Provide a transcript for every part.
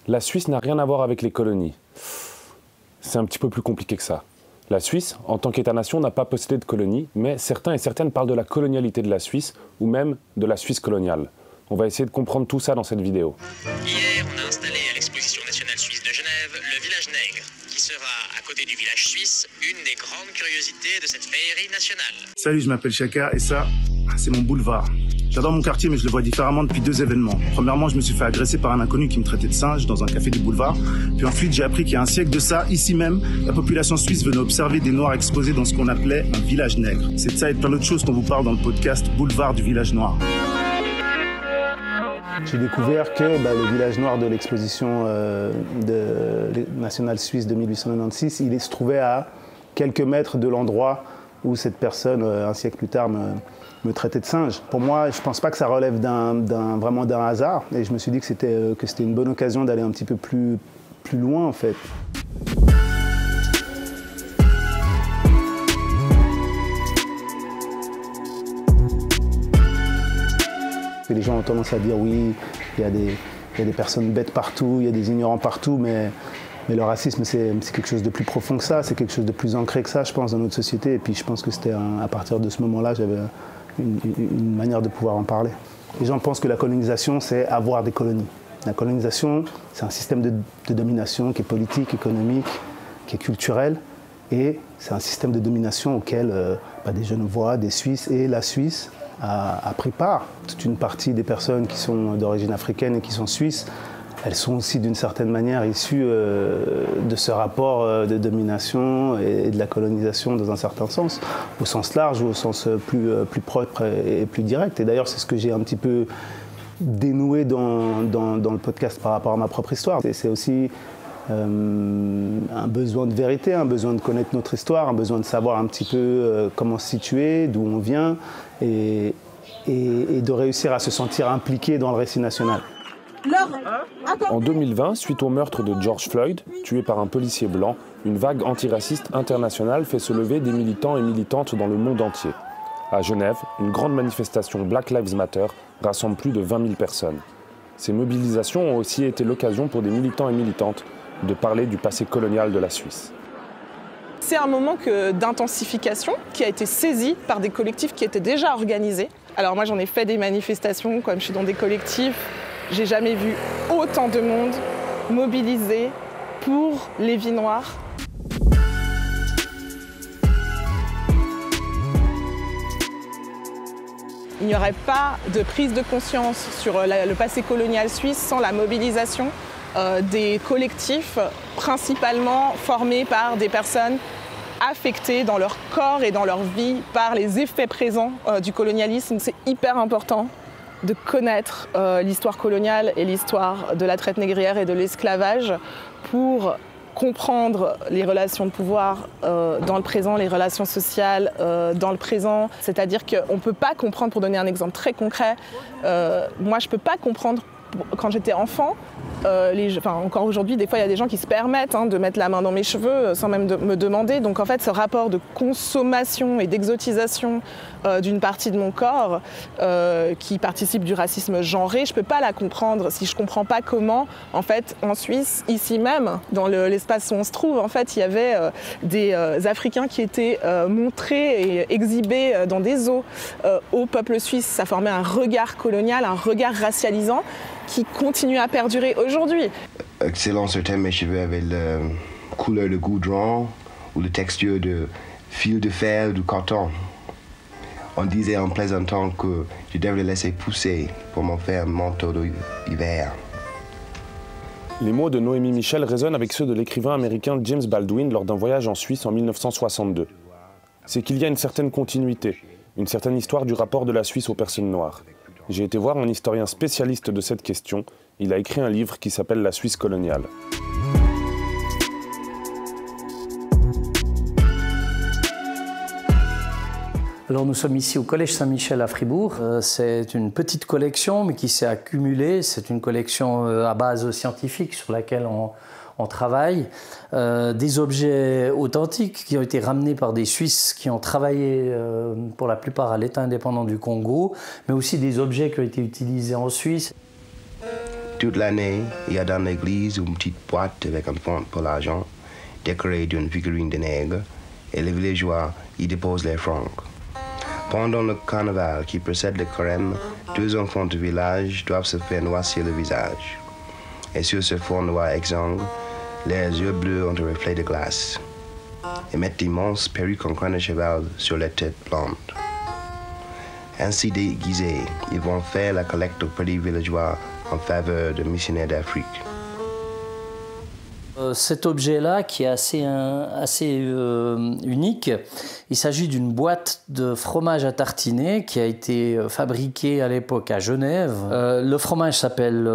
La Suisse n'a rien à voir avec les colonies. C'est un petit peu plus compliqué que ça. La Suisse, en tant qu'État-nation, n'a pas possédé de colonies, mais certains et certaines parlent de la colonialité de la Suisse, ou même de la Suisse coloniale. On va essayer de comprendre tout ça dans cette vidéo. Hier, on a installé à l'exposition nationale suisse de Genève le village nègre, qui sera, à côté du village suisse, une des grandes curiosités de cette féerie nationale. Salut, je m'appelle Chaka et ça, c'est mon boulevard. J'adore mon quartier, mais je le vois différemment depuis 2 événements. Premièrement, je me suis fait agresser par un inconnu qui me traitait de singe dans un café du boulevard. Puis ensuite, j'ai appris qu'il y a un siècle de ça, ici même, la population suisse venait observer des Noirs exposés dans ce qu'on appelait un village nègre. C'est de ça et de plein d'autres choses qu'on vous parle dans le podcast Boulevard du village noir. J'ai découvert que le village noir de l'exposition nationale suisse de 1896, il se trouvait à quelques mètres de l'endroit où cette personne, un siècle plus tard, me traitait de singe. Pour moi, je ne pense pas que ça relève vraiment d'un hasard. Et je me suis dit que c'était une bonne occasion d'aller un petit peu plus loin, en fait. Les gens ont tendance à dire oui, il y a des personnes bêtes partout, il y a des ignorants partout, mais le racisme, c'est quelque chose de plus profond que ça, c'est quelque chose de plus ancré que ça, je pense, dans notre société. Et puis je pense que c'était à partir de ce moment-là, j'avais une manière de pouvoir en parler. Les gens pensent que la colonisation, c'est avoir des colonies. La colonisation, c'est un système de domination qui est politique, économique, qui est culturel. Et c'est un système de domination auquel des Genevois, des Suisses et la Suisse a pris part. Toute une partie des personnes qui sont d'origine africaine et qui sont suisses, elles sont aussi d'une certaine manière issues de ce rapport de domination et de la colonisation dans un certain sens, au sens large ou au sens plus propre et plus direct. Et d'ailleurs, c'est ce que j'ai un petit peu dénoué dans le podcast par rapport à ma propre histoire. C'est aussi un besoin de vérité, un besoin de connaître notre histoire, un besoin de savoir un petit peu comment se situer, d'où on vient, et de réussir à se sentir impliqué dans le récit national. En 2020, suite au meurtre de George Floyd, tué par un policier blanc, une vague antiraciste internationale fait se lever des militants et militantes dans le monde entier. À Genève, une grande manifestation Black Lives Matter rassemble plus de 20 000 personnes. Ces mobilisations ont aussi été l'occasion pour des militants et militantes de parler du passé colonial de la Suisse. C'est un moment d'intensification qui a été saisi par des collectifs qui étaient déjà organisés. Alors moi j'en ai fait des manifestations, comme je suis dans des collectifs, j'ai jamais vu autant de monde mobilisé pour les vies noires. Il n'y aurait pas de prise de conscience sur le passé colonial suisse sans la mobilisation des collectifs, principalement formés par des personnes affectées dans leur corps et dans leur vie par les effets présents du colonialisme. C'est hyper important de connaître l'histoire coloniale et l'histoire de la traite négrière et de l'esclavage pour comprendre les relations de pouvoir dans le présent, les relations sociales dans le présent. C'est-à-dire qu'on ne peut pas comprendre, pour donner un exemple très concret, moi je ne peux pas comprendre quand j'étais enfant, encore aujourd'hui, des fois il y a des gens qui se permettent de mettre la main dans mes cheveux sans même me demander. Donc en fait ce rapport de consommation et d'exotisation d'une partie de mon corps qui participe du racisme genré, je ne peux pas la comprendre si je ne comprends pas comment, en fait, en Suisse, ici même, dans l'espace où on se trouve, en fait, il y avait des Africains qui étaient montrés et exhibés dans des zoos au peuple suisse. Ça formait un regard colonial, un regard racialisant qui continue à perdurer aujourd'hui. Excellent, certains mes cheveux avaient la couleur de goudron ou la texture de fil de fer ou de coton. On disait en plaisantant que je devais le laisser pousser pour m'en faire un manteau d'hiver. Les mots de Noémie Michel résonnent avec ceux de l'écrivain américain James Baldwin lors d'un voyage en Suisse en 1962. C'est qu'il y a une certaine continuité, une certaine histoire du rapport de la Suisse aux personnes noires. J'ai été voir un historien spécialiste de cette question. Il a écrit un livre qui s'appelle « La Suisse coloniale ». Alors nous sommes ici au Collège Saint-Michel à Fribourg. C'est une petite collection mais qui s'est accumulée. C'est une collection à base scientifique sur laquelle on travaille. Des objets authentiques qui ont été ramenés par des Suisses qui ont travaillé pour la plupart à l'État indépendant du Congo, mais aussi des objets qui ont été utilisés en Suisse. Toute l'année, il y a dans l'église une petite boîte avec un fond pour l'argent, décorée d'une figurine de nègre, et les villageois y déposent les francs. Pendant le carnaval qui précède le carême, 2 enfants du village doivent se faire noircir le visage. Et sur ce fond noir exsangue, leurs yeux bleus ont un reflet de glace. Ils mettent d'immenses perruques en crâne de cheval sur les têtes blondes. Ainsi déguisés, ils vont faire la collecte auprès des villageois en faveur de missionnaires d'Afrique. Cet objet-là, qui est assez unique, il s'agit d'une boîte de fromage à tartiner qui a été fabriquée à l'époque à Genève. Le fromage s'appelle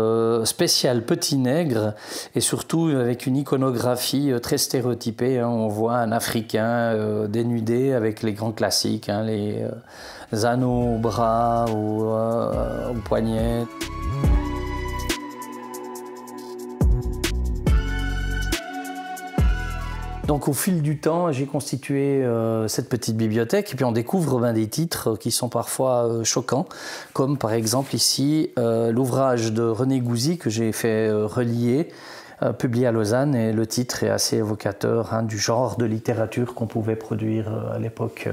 Spécial Petit Nègre et surtout avec une iconographie très stéréotypée. On voit un Africain dénudé avec les grands classiques, les anneaux au bras ou au poignet. Donc au fil du temps, j'ai constitué cette petite bibliothèque et puis on découvre des titres qui sont parfois choquants, comme par exemple ici l'ouvrage de René Gouzy que j'ai fait relier, publié à Lausanne, et le titre est assez évocateur du genre de littérature qu'on pouvait produire à l'époque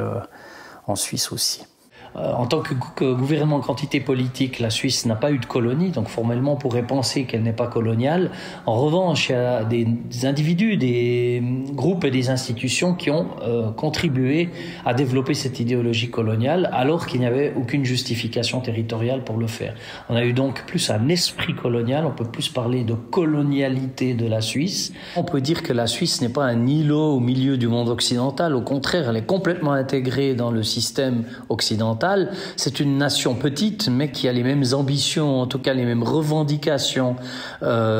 en Suisse aussi. En tant que gouvernement quantité politique, la Suisse n'a pas eu de colonie, donc formellement on pourrait penser qu'elle n'est pas coloniale. En revanche, il y a des individus, des groupes et des institutions qui ont contribué à développer cette idéologie coloniale alors qu'il n'y avait aucune justification territoriale pour le faire. On a eu donc plus un esprit colonial, on peut plus parler de colonialité de la Suisse. On peut dire que la Suisse n'est pas un îlot au milieu du monde occidental, au contraire, elle est complètement intégrée dans le système occidental. C'est une nation petite, mais qui a les mêmes ambitions, en tout cas les mêmes revendications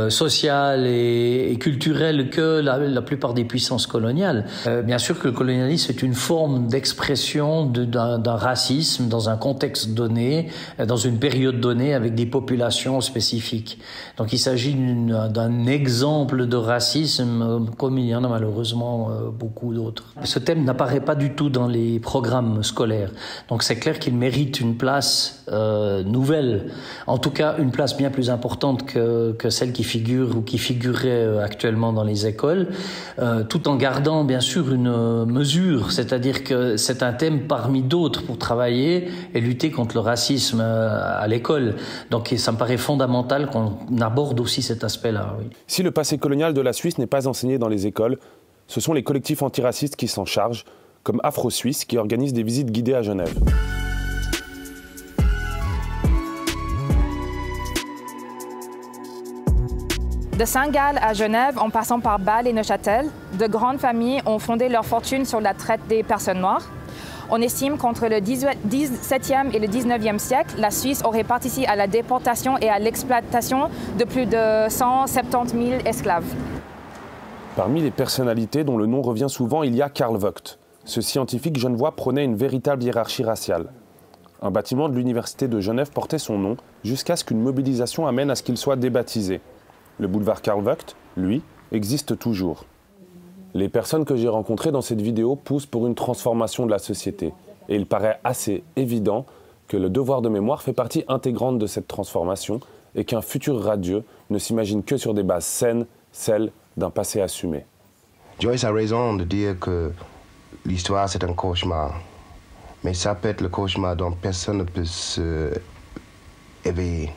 sociales et culturelles que la plupart des puissances coloniales. Bien sûr que le colonialisme est une forme d'expression d'un racisme dans un contexte donné, dans une période donnée, avec des populations spécifiques. Donc il s'agit d'un exemple de racisme, comme il y en a malheureusement beaucoup d'autres. Ce thème n'apparaît pas du tout dans les programmes scolaires. Donc c'est clair qu'il mérite une place nouvelle, en tout cas une place bien plus importante que celle qui figure ou qui figurait actuellement dans les écoles, tout en gardant bien sûr une mesure, c'est-à-dire que c'est un thème parmi d'autres pour travailler et lutter contre le racisme à l'école. Donc ça me paraît fondamental qu'on aborde aussi cet aspect-là. Oui. Si le passé colonial de la Suisse n'est pas enseigné dans les écoles, ce sont les collectifs antiracistes qui s'en chargent, comme Afro-Suisse qui organise des visites guidées à Genève. De Saint-Gall à Genève, en passant par Bâle et Neuchâtel, de grandes familles ont fondé leur fortune sur la traite des personnes noires. On estime qu'entre le XVIIe et le XIXe siècle, la Suisse aurait participé à la déportation et à l'exploitation de plus de 170 000 esclaves. Parmi les personnalités dont le nom revient souvent, il y a Carl Vogt. Ce scientifique genevois prônait une véritable hiérarchie raciale. Un bâtiment de l'université de Genève portait son nom jusqu'à ce qu'une mobilisation amène à ce qu'il soit débaptisé. Le boulevard Carl Vogt, lui, existe toujours. Les personnes que j'ai rencontrées dans cette vidéo poussent pour une transformation de la société. Et il paraît assez évident que le devoir de mémoire fait partie intégrante de cette transformation et qu'un futur radieux ne s'imagine que sur des bases saines, celles d'un passé assumé. Joyce a raison de dire que l'histoire c'est un cauchemar. Mais ça peut être le cauchemar dont personne ne peut se éveiller.